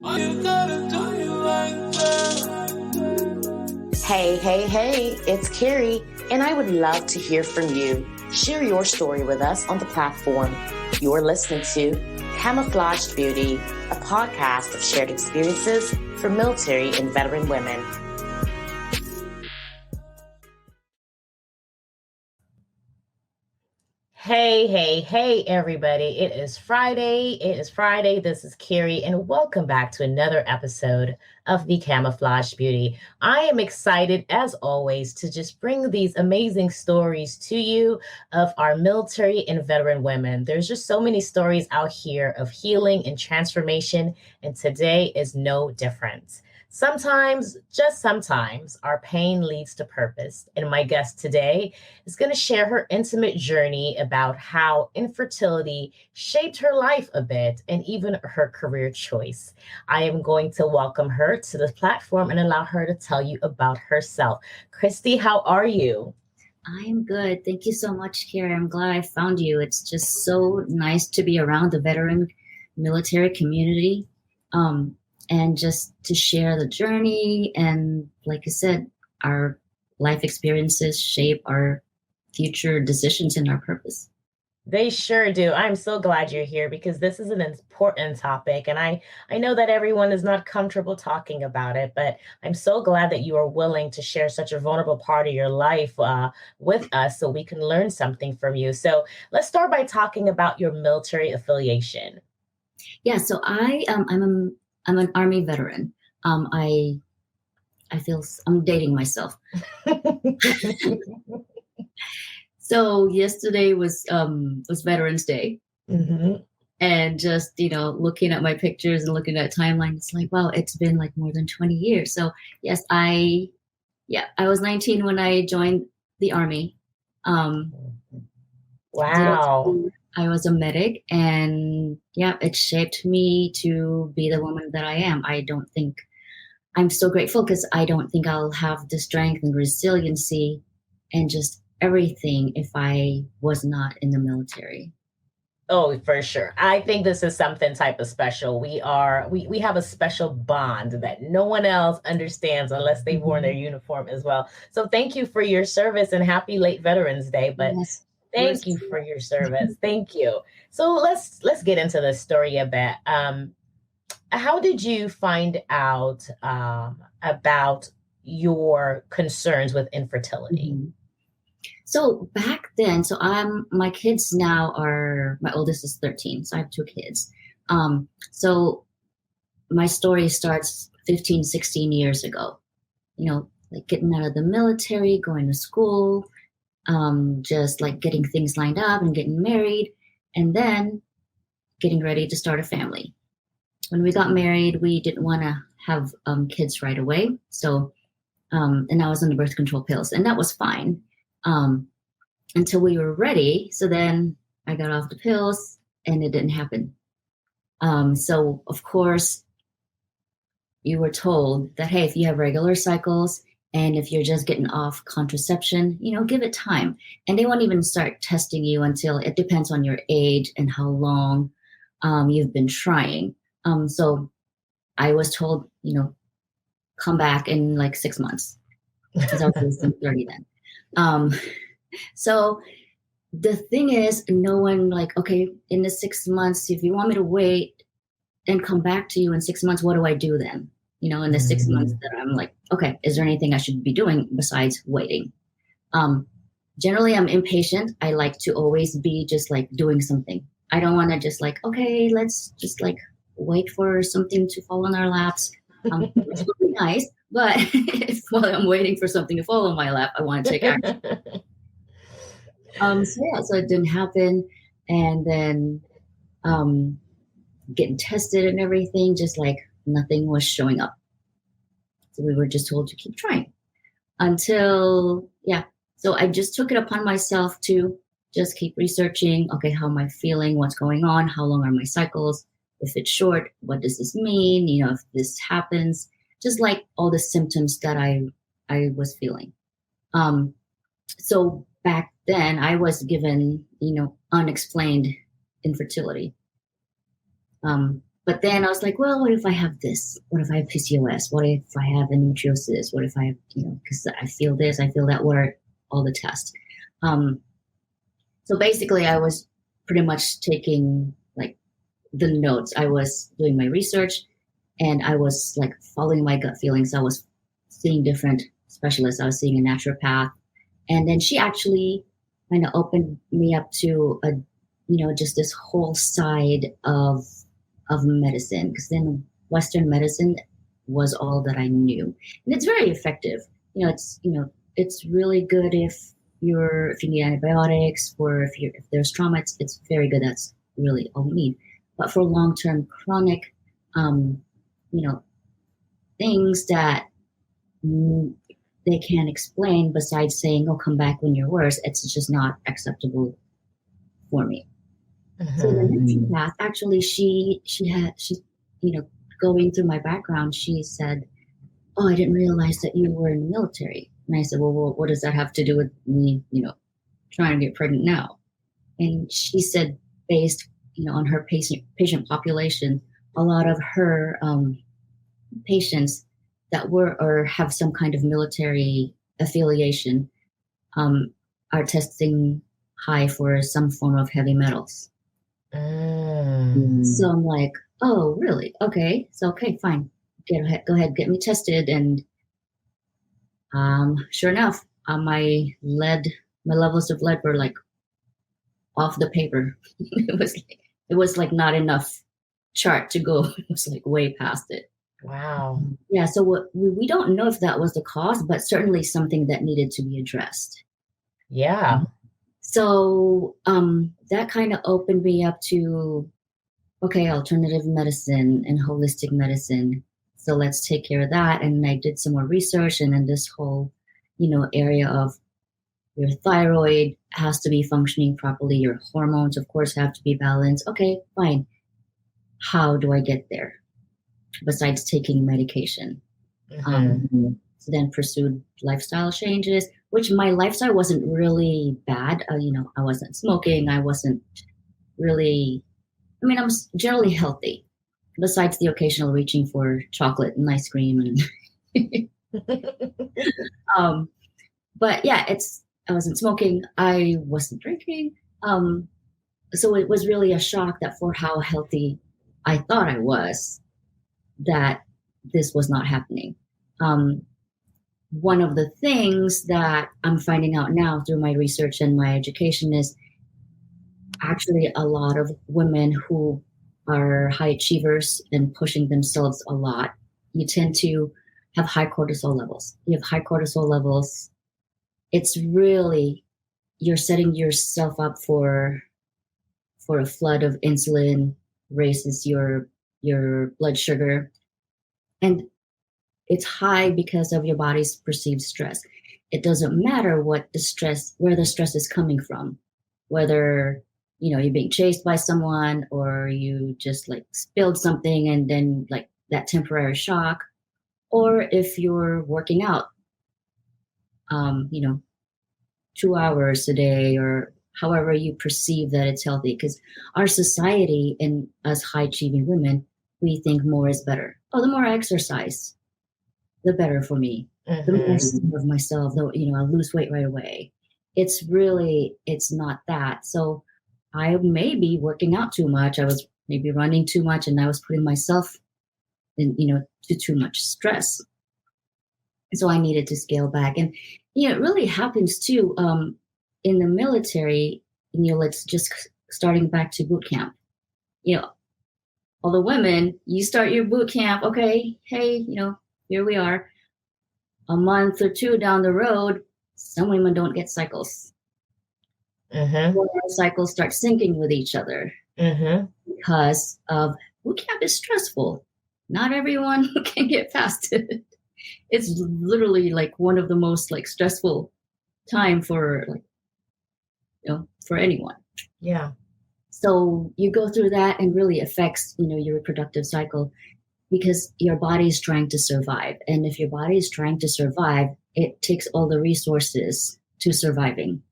Hey, it's Carrie, and I would love to hear from you. Share your story with us on the platform. You're listening to Camouflaged Beauty, a podcast of shared experiences for military and veteran women. Hey, everybody. It is Friday. This is Carrie, and welcome back to another episode of the Camouflage Beauty. I am excited, as always, to just bring these amazing stories to you of our military and veteran women. There's just so many stories out here of healing and transformation, and today is no different. Sometimes, just sometimes, our pain leads to purpose. And my guest today is going to share her intimate journey about how infertility shaped her life a bit and even her career choice. I am going to welcome her to the platform and allow her to tell you about herself. Cristy, how are you? I'm good. Thank you so much, Kira. I'm glad I found you. It's just so nice to be around the veteran military community. And just to share the journey. And like I said, our life experiences shape our future decisions and our purpose. They sure do. I'm so glad you're here because this is an important topic. And I know that everyone is not comfortable talking about it, but I'm so glad that you are willing to share such a vulnerable part of your life with us so we can learn something from you. So let's start by talking about your military affiliation. Yeah, so I'm an Army veteran. I feel I'm dating myself. So yesterday was Veterans Day, and just looking at my pictures and looking at timeline, it's like, wow, it's been like more than 20 years. So yes, I was 19 when I joined the Army. Wow. I was a medic, and it shaped me to be the woman that I am. I'm so grateful because I don't think I'll have the strength and resiliency and just everything if I was not in the military. Oh, for sure. I think this is something type of special. We have a special bond that no one else understands unless they've worn their uniform as well. So thank you for your service and happy late Veterans Day. But yes. Thank you for your service. Thank you. So let's get into this story a bit. How did you find out about your concerns with infertility? Mm-hmm. So back then, my kids now my oldest is 13, so I have two kids. So my story starts 15, 16 years ago, like getting out of the military, going to school, just like getting things lined up and getting married, and then getting ready to start a family. When we got married, we didn't want to have kids right away. So, and I was on the birth control pills, and that was fine until we were ready. So then I got off the pills, and it didn't happen. So of course, you were told that, hey, if you have regular cycles, and if you're just getting off contraception, give it time. And they won't even start testing you until it depends on your age and how long you've been trying. So I was told, come back in like 6 months, because I was 30 then. So the thing is, no one okay, in the 6 months, if you want me to wait and come back to you in 6 months, what do I do then? In the 6 months that I'm like, okay, is there anything I should be doing besides waiting? Generally, I'm impatient. I like to always be just like doing something. I don't want to just like, okay, let's just like wait for something to fall in our laps. It's really nice, but while I'm waiting for something to fall in my lap, I want to take action. So it didn't happen. And then getting tested and everything, just like nothing was showing up. So we were just told to keep trying until, So I just took it upon myself to just keep researching. Okay, how am I feeling? What's going on? How long are my cycles? If it's short, what does this mean? If this happens, just like all the symptoms that I was feeling. So back then I was given, unexplained infertility. But then I was like, well, what if I have this? What if I have PCOS? What if I have endometriosis? What if I have, because I feel this, I feel that, what are all the tests? So basically I was pretty much taking like the notes. I was doing my research and I was like following my gut feelings. I was seeing different specialists. I was seeing a naturopath. And then she actually kind of opened me up to just this whole side of medicine, because then Western medicine was all that I knew, and it's very effective. It's really good if you need antibiotics, or if there's trauma. It's very good. That's really all we need. But for long-term chronic, things that they can't explain besides saying, "Oh, come back when you're worse," it's just not acceptable for me. So the naturopath, actually, she going through my background, she said, "Oh, I didn't realize that you were in the military." And I said, "Well, what does that have to do with me, trying to get pregnant now?" And she said, based, on her patient population, a lot of her patients that were or have some kind of military affiliation are testing high for some form of heavy metals. So I'm like, oh, really? Okay. So, okay, fine. Go ahead, get me tested. And sure enough, my levels of lead were like off the paper. it was like not enough chart to go. It was like way past it. Wow. Yeah. So we don't know if that was the cause, but certainly something that needed to be addressed. Yeah. So that kind of opened me up to, okay, alternative medicine and holistic medicine. So let's take care of that. And I did some more research, and then this whole, area of your thyroid has to be functioning properly. Your hormones, of course, have to be balanced. Okay, fine. How do I get there? Besides taking medication. So then pursued lifestyle changes, which my lifestyle wasn't really bad. I wasn't smoking. I wasn't really, I was generally healthy, besides the occasional reaching for chocolate and ice cream. And but yeah, I wasn't smoking. I wasn't drinking. So it was really a shock that for how healthy I thought I was, that this was not happening. One of the things that I'm finding out now through my research and my education is actually a lot of women who are high achievers and pushing themselves a lot, you tend to have high cortisol levels. You have high cortisol levels. It's really, you're setting yourself up for a flood of insulin, raises your blood sugar. And it's high because of your body's perceived stress. It doesn't matter where the stress is coming from, whether, you're being chased by someone, or you just like spilled something and then like that temporary shock, or if you're working out, 2 hours a day, or however you perceive that it's healthy. Because our society and us high achieving women, we think more is better. Oh, the more I exercise, the better for me. The more I serve myself, I'll lose weight right away. It's not that. So I may be working out too much. I was maybe running too much, and I was putting myself in, to too much stress. So I needed to scale back. And, it really happens too, in the military, let's just starting back to boot camp, all the women, you start your boot camp. Okay. Hey, here we are. A month or two down the road, some women don't get cycles. Cycles start syncing with each other because of boot camp is stressful. Not everyone can get past it. It's literally like one of the most like stressful time for for anyone. Yeah. So you go through that, and really affects your reproductive cycle, because your body is trying to survive. And if your body is trying to survive, it takes all the resources to surviving.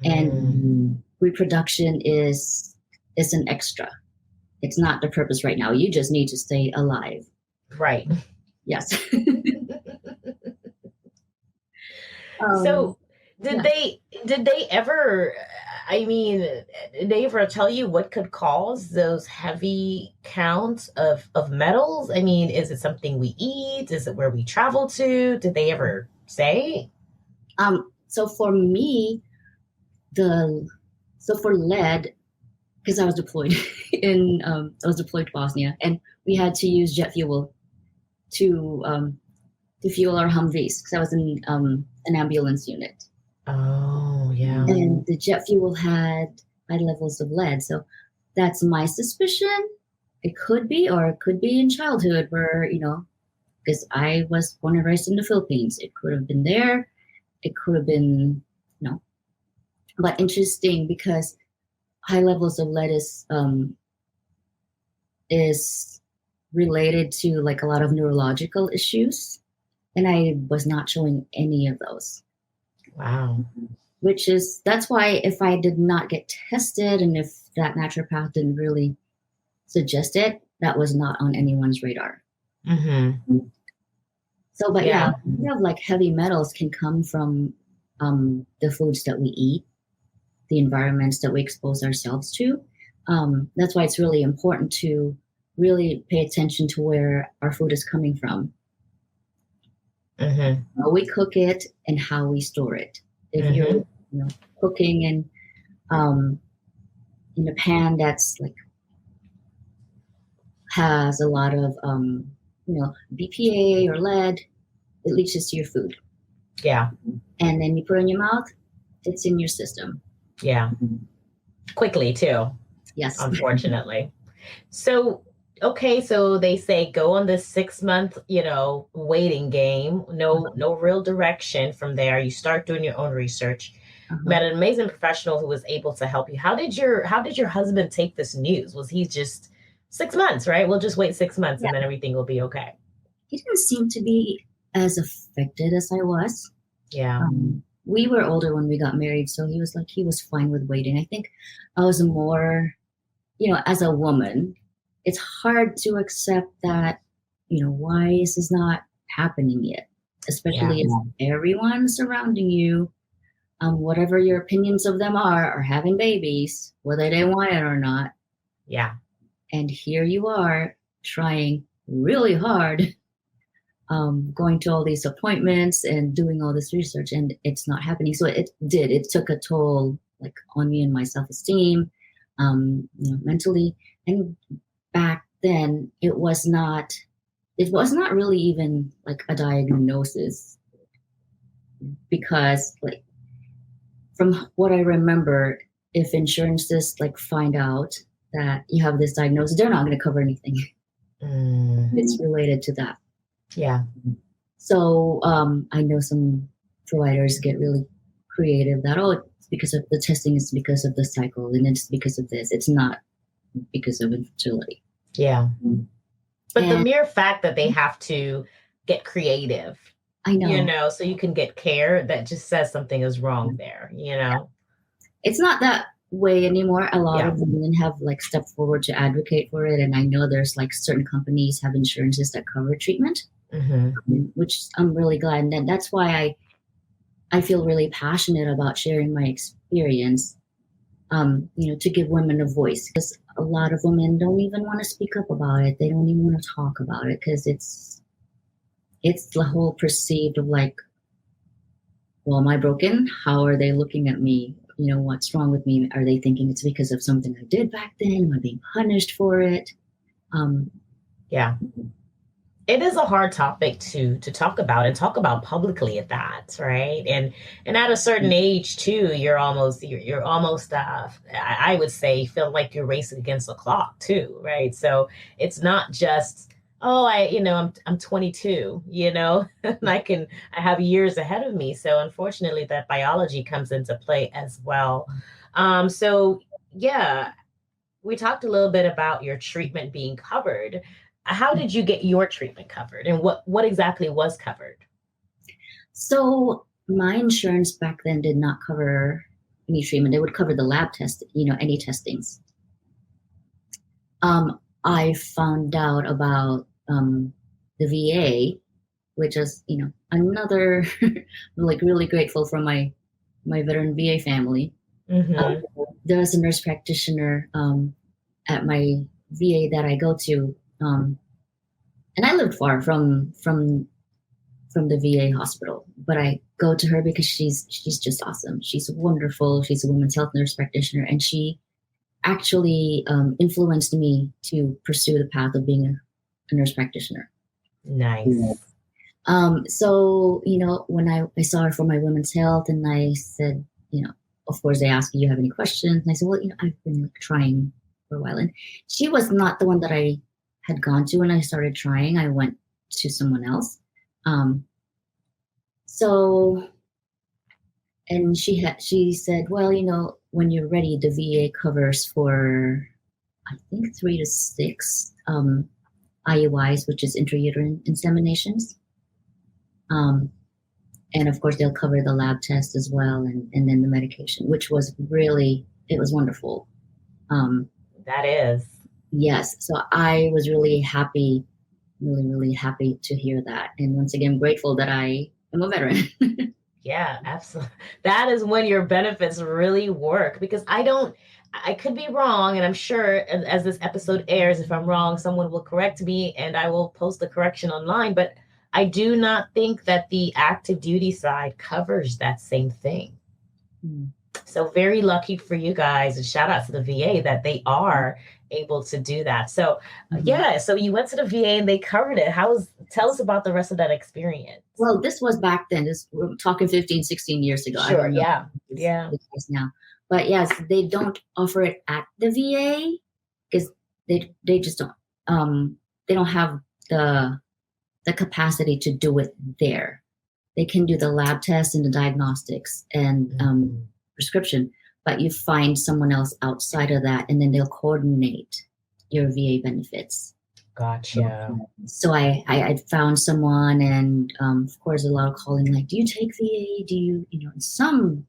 And reproduction is an extra. It's not the purpose right now. You just need to stay alive. Right. Yes. So Yeah. did they ever, I mean, did they ever tell you what could cause those heavy counts of metals? I mean, is it something we eat? Is it where we travel to? Did they ever say? So for me, for lead, because I was deployed to Bosnia, and we had to use jet fuel to fuel our Humvees because I was in an ambulance unit. Oh, yeah. And the jet fuel had high levels of lead. So that's my suspicion. It could be, or it could be in childhood where, because I was born and raised in the Philippines. It could have been there. It could have been, but interesting because high levels of lead is related to like a lot of neurological issues. And I was not showing any of those. Wow. That's why if I did not get tested and if that naturopath didn't really suggest it, that was not on anyone's radar. Mm-hmm. So, but yeah, like heavy metals can come from the foods that we eat, the environments that we expose ourselves to. That's why it's really important to really pay attention to where our food is coming from. Mm-hmm. How we cook it and how we store it. If you're cooking in a pan that's like has a lot of BPA or lead, it leaches to your food. Yeah. And then you put it in your mouth, it's in your system. Yeah. Quickly too. Yes. Unfortunately. So, okay, so they say go on this 6-month, waiting game. No real direction from there. You start doing your own research. Met an amazing professional who was able to help you. How did your husband take this news? Was he just 6 months, right? We'll just wait 6 months and then everything will be okay. He didn't seem to be as affected as I was. Yeah. We were older when we got married, so he was fine with waiting. I think I was more, as a woman, it's hard to accept that, why is this not happening yet? Especially if everyone surrounding you, whatever your opinions of them are having babies, whether they want it or not. Yeah. And here you are trying really hard, going to all these appointments and doing all this research, and it's not happening. So it took a toll like on me and my self-esteem, mentally. And back then it was not really even like a diagnosis, because like from what I remember, if insurances like find out that you have this diagnosis, they're not going to cover anything. It's related to that. Yeah. So I know some providers get really creative that, it's because of the testing, it's because of the cycle, and it's because of this. It's not because of infertility. Yeah. But the mere fact that they have to get creative, I know, so you can get care, that just says something is wrong there, It's not that way anymore. A lot of women have like stepped forward to advocate for it. And I know there's like certain companies have insurances that cover treatment, which I'm really glad. And that's why I feel really passionate about sharing my experience, to give women a voice, because a lot of women don't even want to speak up about it. They don't even want to talk about it because it's the whole perceived of like, well, am I broken? How are they looking at me? What's wrong with me? Are they thinking it's because of something I did back then? Am I being punished for it? Yeah. It is a hard topic to talk about, and talk about publicly at that, right? And at a certain age too, you're almost I would say feel like you're racing against the clock too, right? So it's not just, I'm 22, and I have years ahead of me. So unfortunately that biology comes into play as well. So yeah, we talked a little bit about your treatment being covered. How did you get your treatment covered, and what exactly was covered? So my insurance back then did not cover any treatment. It would cover the lab test, any testings. I found out about the VA, which is, another like really grateful for my veteran VA family. Mm-hmm. There was a nurse practitioner at my VA that I go to, and I lived far from the VA hospital, but I go to her because she's just awesome. She's wonderful. She's a women's health nurse practitioner, and she actually influenced me to pursue the path of being a nurse practitioner. Nice. So, when I saw her for my women's health, and I said, of course, they asked, do you have any questions? And I said, well, I've been trying for a while. And she was not the one that I had gone to when I started trying. I went to someone else. So, and she said, well, when you're ready, the VA covers for, I think, 3 to 6 IUIs, which is intrauterine inseminations. And of course, they'll cover the lab test as well, and then the medication, which was it was wonderful. That is. Yes. So I was really happy, really, really happy to hear that. And once again, I'm grateful that I am a veteran. Yeah, absolutely. That is when your benefits really work, because I could be wrong. And I'm sure as this episode airs, if I'm wrong, someone will correct me and I will post the correction online. But I do not think that the active duty side covers that same thing. So very lucky for you guys, and shout out to the VA that they are able to do that. So yeah, so you went to the VA and they covered it. Tell us about the rest of that experience. Well, this was back then. We're talking 15, 16 years ago. Sure, I don't know yeah. the case now. But yes, they don't offer it at the VA because they just don't. They don't have the capacity to do it there. They can do the lab tests and the diagnostics and prescription, but you find someone else outside of that, and then they'll coordinate your VA benefits. Gotcha. So I found someone, and of course a lot of calling, like, do you take VA? Do you, some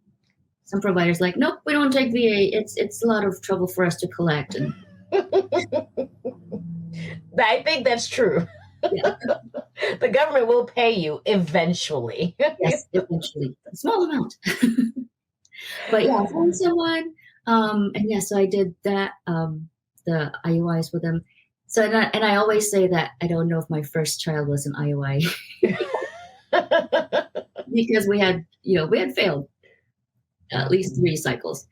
providers like, nope, we don't take VA. It's a lot of trouble for us to collect. And I think that's true. Yeah. The government will pay you eventually. Yes, eventually. A small amount. But yeah, I found someone. And yeah, so I did that, the IUIs with them. So, and I always say that I don't know if my first child was an IUI because we had failed at least 3 cycles.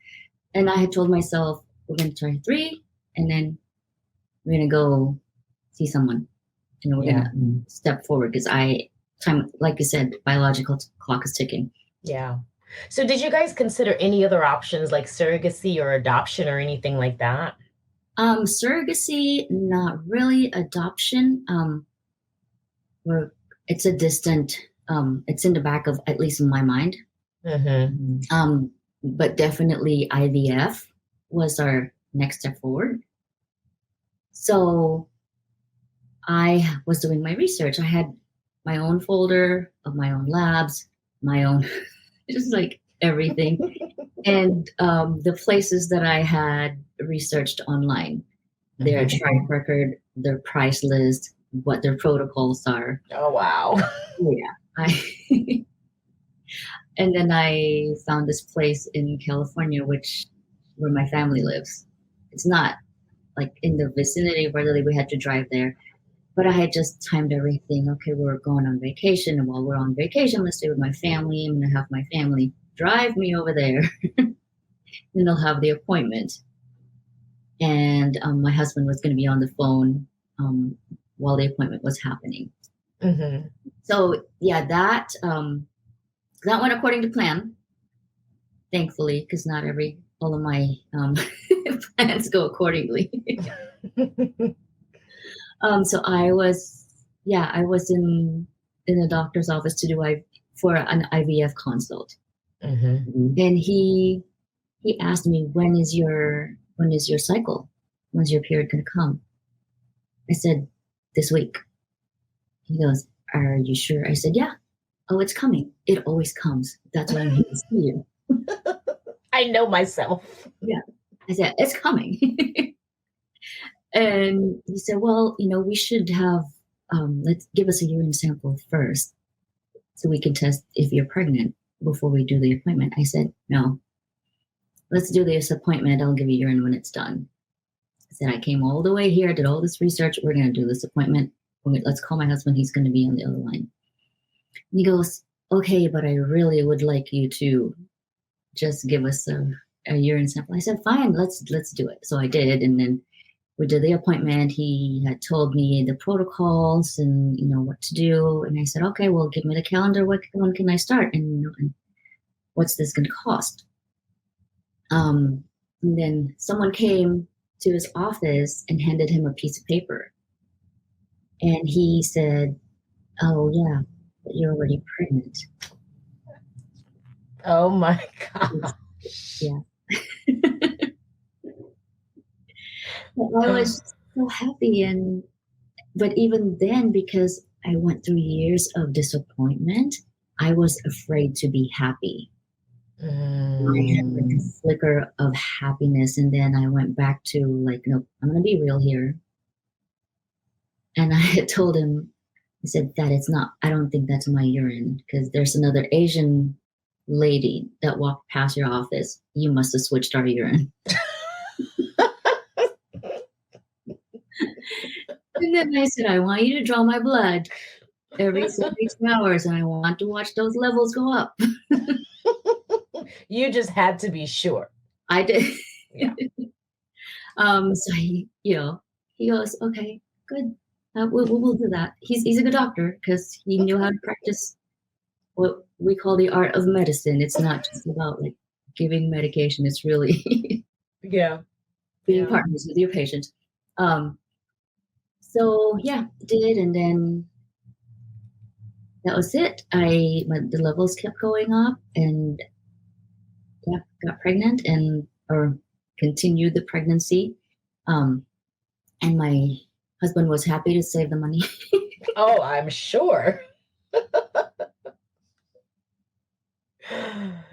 And I had told myself, we're going to try 3, and then we're going to go see someone. And we're going to step forward because time, like you said, biological clock is ticking. Yeah. So did you guys consider any other options like surrogacy or adoption or anything like that? Surrogacy, not really. Adoption, it's a distant, it's in the back of, at least in my mind. But definitely IVF was our next step forward. So I was doing my research. I had my own folder of my own labs, my own, just like everything. And the places that I had researched online, their track record, their price list, what their protocols are. Oh, wow. Yeah. And then I found this place in California, where my family lives. It's not like in the vicinity where we had to drive there. But I had just timed everything. Okay, we're going on vacation. And while we're on vacation, let's stay with my family. I'm going to have my family drive me over there. And they'll have the appointment. And my husband was going to be on the phone while the appointment was happening. So, yeah, that went according to plan, thankfully, because not all of my plans go accordingly. So I was in the doctor's office for an IVF consult. And he asked me, when is your cycle? When's your period going to come? I said, this week. He goes, are you sure? I said, yeah. Oh, it's coming. It always comes. That's why I'm here to see you. I know myself. Yeah. I said, it's coming. And he said, well, we should have, let's give us a urine sample first so we can test if you're pregnant before we do the appointment. I said, no, let's do this appointment. I'll give you urine when it's done. I said, I came all the way here, did all this research. We're going to do this appointment. Let's call my husband. He's going to be on the other line. And he goes, okay, but I really would like you to just give us a urine sample. I said, fine, let's do it. So I did. And then we did the appointment. He had told me the protocols and, what to do. And I said, okay, well, give me the calendar. When can I start? And what's this going to cost? And then someone came to his office and handed him a piece of paper. And he said, oh, yeah, but you're already pregnant. Oh, my God. Yeah. I was so happy. But even then, because I went through years of disappointment, I was afraid to be happy. I had like a flicker of happiness, and then I went back to like, nope, I'm going to be real here. And I had told him, I said, that it's not, I don't think that's my urine, because there's another Asian lady that walked past your office. You must have switched our urine. And then I said, I want you to draw my blood every 72 hours, and I want to watch those levels go up. You just had to be sure. I did. Yeah. So he goes, okay, good. We'll do that. He's a good doctor because he knew how to practice what we call the art of medicine. It's not just about like giving medication. It's really being partners with your patient. So yeah, did, and then that was it. The levels kept going up, and got pregnant or continued the pregnancy. And my husband was happy to save the money. Oh, I'm sure.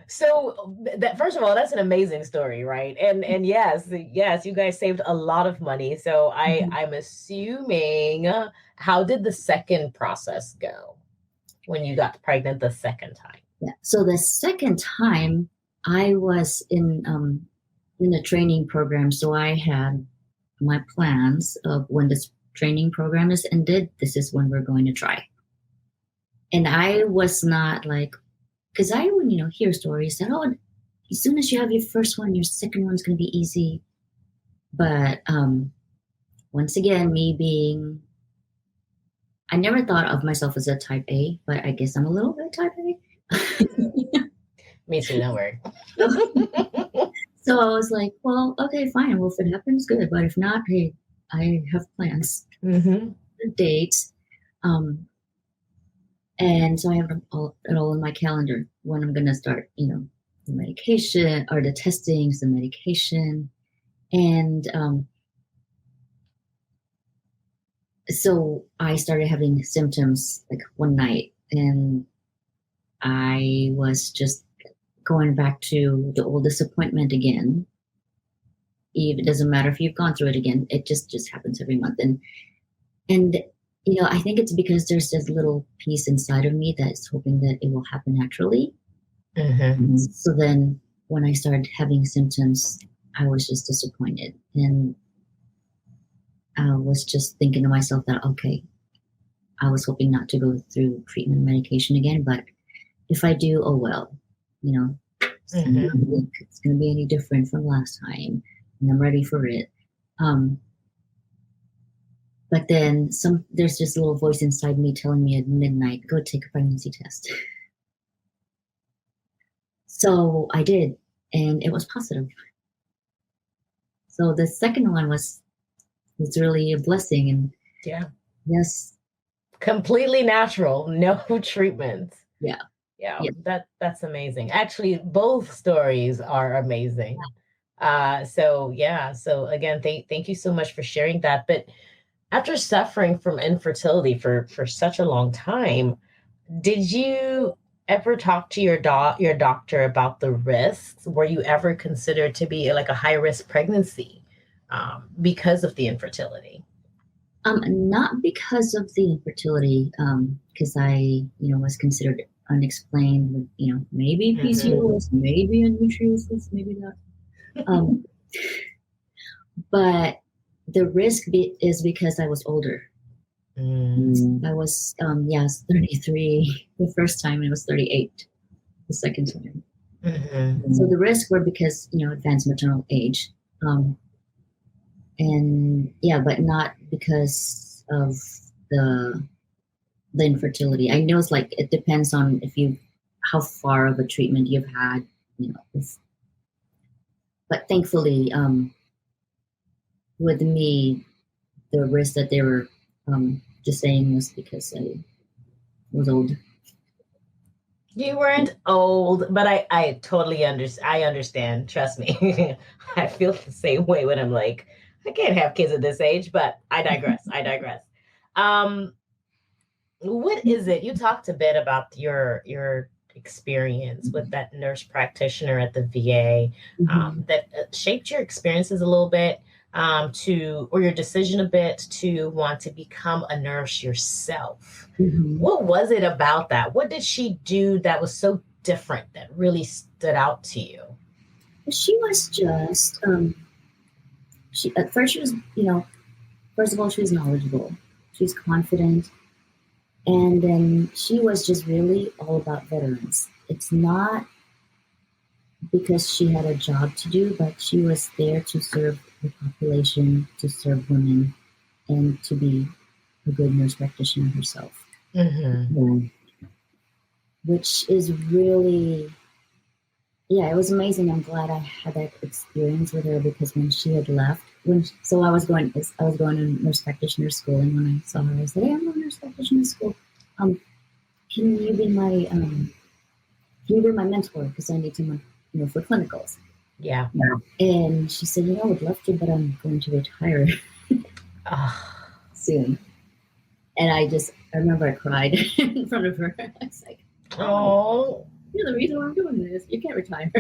So that, first of all, that's an amazing story, right? And yes, you guys saved a lot of money. So I'm assuming, how did the second process go when you got pregnant the second time? Yeah. So the second time I was in a training program. So I had my plans of when this training program is ended, this is when we're going to try. And I was not like, because I would, hear stories that, oh, as soon as you have your first one, your second one's going to be easy. But once again, me being, I never thought of myself as a type A, but I guess I'm a little bit type A. Me too, don't worry. So I was like, well, okay, fine. Well, if it happens, good. But if not, hey, I have plans, dates. And so I have it all in my calendar when I'm going to start, the medication or the testings, the medication. And so I started having symptoms like one night, and I was just going back to the old disappointment again. It doesn't matter if you've gone through it again. It just happens every month. And I think it's because there's this little piece inside of me that's hoping that it will happen naturally. Mm-hmm. So then when I started having symptoms, I was just disappointed. And I was just thinking to myself that, okay, I was hoping not to go through treatment and medication again. But if I do, oh well, it's going to be any different from last time. And I'm ready for it. But then there's this little voice inside me telling me at midnight, go take a pregnancy test. So I did, and it was positive. So the second one was really a blessing. And yes. Completely natural, no treatment. Yeah. That's amazing. Actually, both stories are amazing. So again, thank you so much for sharing that. But after suffering from infertility for such a long time, did you ever talk to your doctor about the risks? Were you ever considered to be like a high risk pregnancy because of the infertility? Not because of the infertility, because I, was considered unexplained. Maybe PCOS, maybe endometriosis, maybe not. But the risk is because I was older. I was, 33 the first time, and I was 38 the second time. So the risks were because, advanced maternal age. But not because of the infertility. I know it's like, it depends on how far of a treatment you've had, but thankfully, with me, the risk that they were just saying was because I was old. You weren't old, but I totally understand. I understand. Trust me. I feel the same way when I'm like, I can't have kids at this age, but I digress. What is it? You talked a bit about your experience with that nurse practitioner at the VA that shaped your experiences a little bit, or your decision a bit to want to become a nurse yourself. What was it about that? What did she do that was so different that really stood out to you? She was just, at first she was, first of all, she was knowledgeable. She was confident. And then she was just really all about veterans. It's not because she had a job to do, but she was there to serve the population, to serve women, and to be a good nurse practitioner herself. Which is really, it was amazing. I'm glad I had that experience with her, because when she had left, I was going to nurse practitioner school, and when I saw her, I said, "Hey, I'm going to nurse practitioner school. Can you be my mentor? Because I need someone, for clinicals." Yeah. And she said, "I would love to, but I'm going to retire soon." And I remember I cried in front of her. I was like, "Oh, you're the reason why I'm doing this. You can't retire."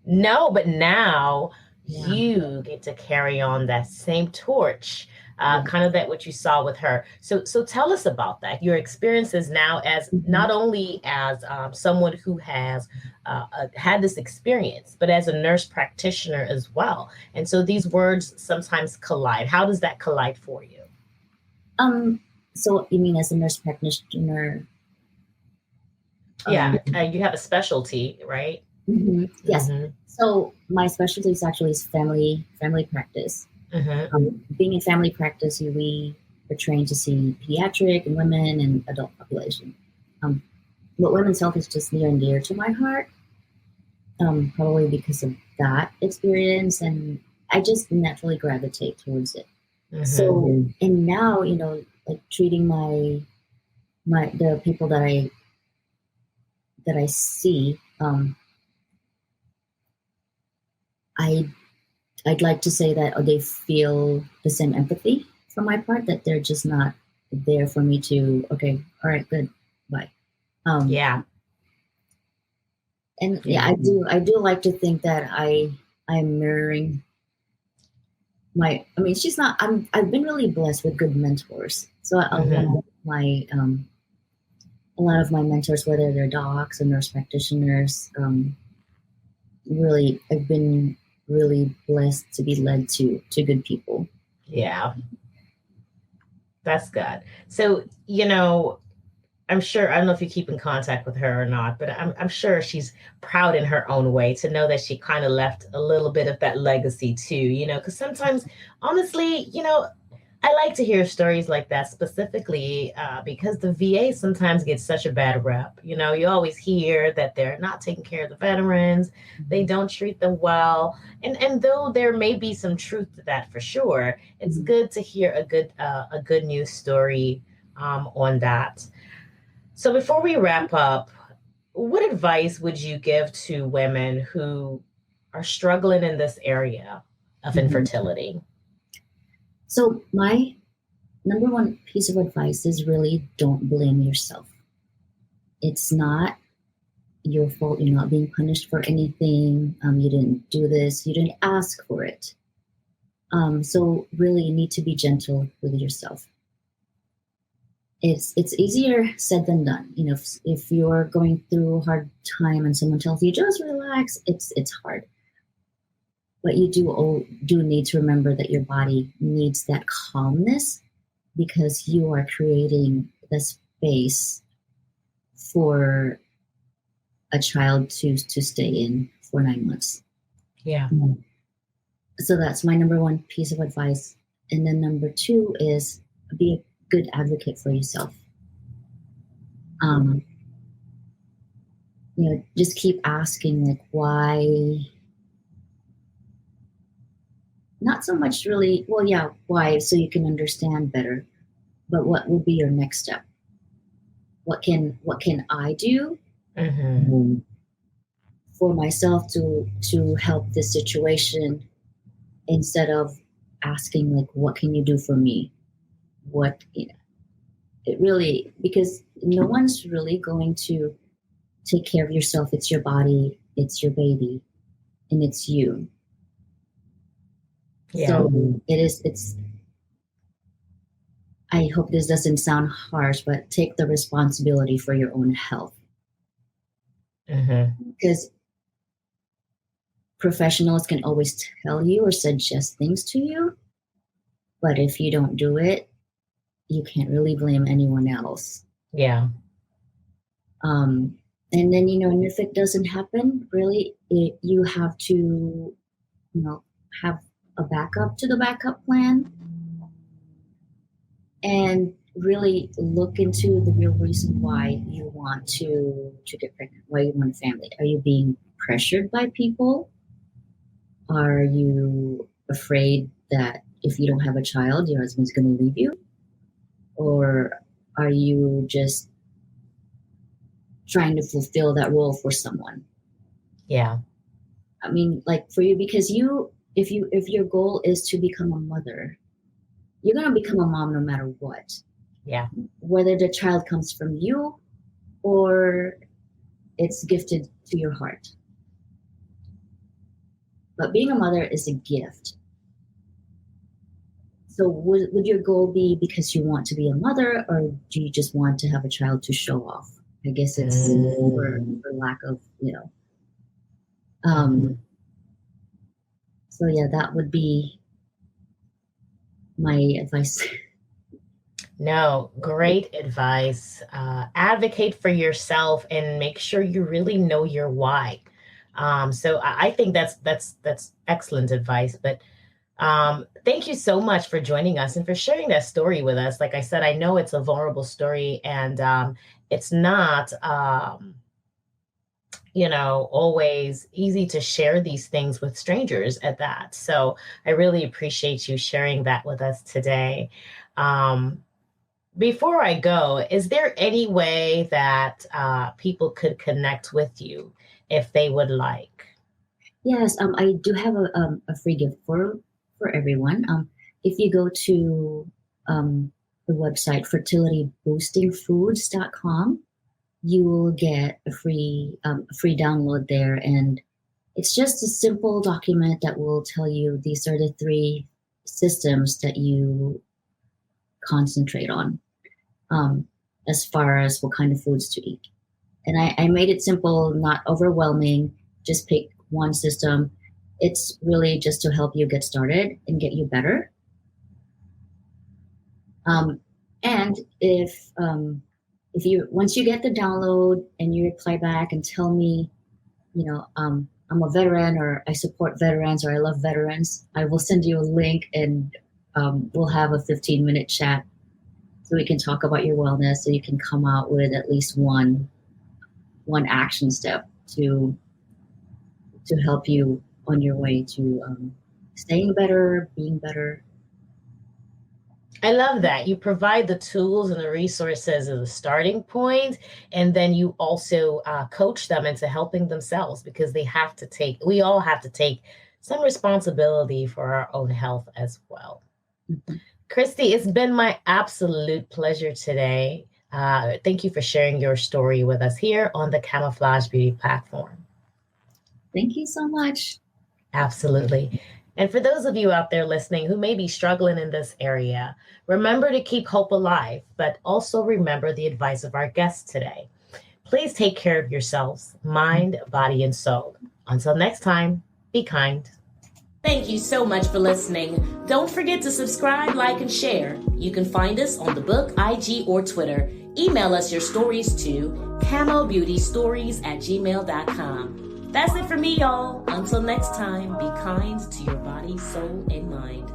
No, but now you get to carry on that same torch, kind of that what you saw with her. So tell us about that. Your experiences now as not only as someone who has had this experience, but as a nurse practitioner as well. And so these words sometimes collide. How does that collide for you? So you mean as a nurse practitioner? Yeah, you have a specialty, right? Yes. So my specialty is family practice. Being in family practice, we are trained to see pediatric and women and adult population. But women's health is just near and dear to my heart, probably because of that experience, and I just naturally gravitate towards it. So, and now, like treating the people that I see, I'd like to say that they feel the same empathy from my part, that they're just not there for me to, okay, all right, good, bye. And I do like to think that I'm mirroring I've been really blessed with good mentors. So a lot of my mentors, whether they're docs or nurse practitioners, really, I've been really blessed to be led to good people. Yeah. That's good. So, I'm sure, I don't know if you keep in contact with her or not, but I'm sure she's proud in her own way to know that she kind of left a little bit of that legacy too, because sometimes, honestly, I like to hear stories like that specifically because the VA sometimes gets such a bad rep. You always hear that they're not taking care of the veterans, they don't treat them well. And though there may be some truth to that for sure, it's good to hear a good news story on that. So before we wrap up, what advice would you give to women who are struggling in this area of infertility? So my number one piece of advice is really don't blame yourself. It's not your fault. You're not being punished for anything. You didn't do this. You didn't ask for it. So really, you need to be gentle with yourself. It's easier said than done. If you're going through a hard time and someone tells you just relax, it's hard. But you do need to remember that your body needs that calmness because you are creating the space for a child to stay in for 9 months. Yeah. So that's my number one piece of advice. And then number two is be a good advocate for yourself. Just keep asking, like, why. Not so much really, well, yeah, why, so you can understand better, but what will be your next step? What can I do for myself to help this situation, instead of asking, like, what can you do for me? It really, because no one's really going to take care of yourself. It's your body, it's your baby, and it's you. Yeah. So I hope this doesn't sound harsh, but take the responsibility for your own health. Because professionals can always tell you or suggest things to you, but if you don't do it, you can't really blame anyone else. Yeah. And then, and if it doesn't happen, really, you have to, have a backup to the backup plan, and really look into the real reason why you want to get pregnant, why you want a family. Are you being pressured by people? Are you afraid that if you don't have a child, your husband's going to leave you? Or are you just trying to fulfill that role for someone? Yeah. I mean, like, for you, because if your goal is to become a mother, you're going to become a mom no matter what. Yeah. Whether the child comes from you or it's gifted to your heart. But being a mother is a gift. So would your goal be because you want to be a mother, or do you just want to have a child to show off? I guess it's for lack of, So yeah, that would be my advice. No, great advice. Advocate for yourself and make sure you really know your why. So I think that's excellent advice. But thank you so much for joining us and for sharing that story with us. Like I said, I know it's a vulnerable story, and it's not always easy to share these things with strangers at that. So I really appreciate you sharing that with us today. Before I go, is there any way that people could connect with you if they would like? Yes, I do have a free gift for everyone. If you go to the website fertilityboostingfoods.com, you will get a free download there, and it's just a simple document that will tell you these are the 3 systems that you concentrate on, as far as what kind of foods to eat. And I made it simple, not overwhelming. Just pick one system. It's really just to help you get started and get you better. And if you, once you get the download and you reply back and tell me, I'm a veteran, or I support veterans, or I love veterans, I will send you a link, and we'll have a 15-minute chat so we can talk about your wellness, so you can come out with at least one action step to help you on your way to staying better, being better. I love that. You provide the tools and the resources as a starting point, and then you also coach them into helping themselves, because we all have to take some responsibility for our own health as well. Cristy, it's been my absolute pleasure today. Thank you for sharing your story with us here on the Camouflage Beauty platform. Thank you so much. Absolutely. And for those of you out there listening who may be struggling in this area, remember to keep hope alive, but also remember the advice of our guest today. Please take care of yourselves, mind, body, and soul. Until next time, be kind. Thank you so much for listening. Don't forget to subscribe, like, and share. You can find us on the book, IG, or Twitter. Email us your stories to camobeautystories@gmail.com. That's it for me, y'all. Until next time, be kind to your body, soul, and mind.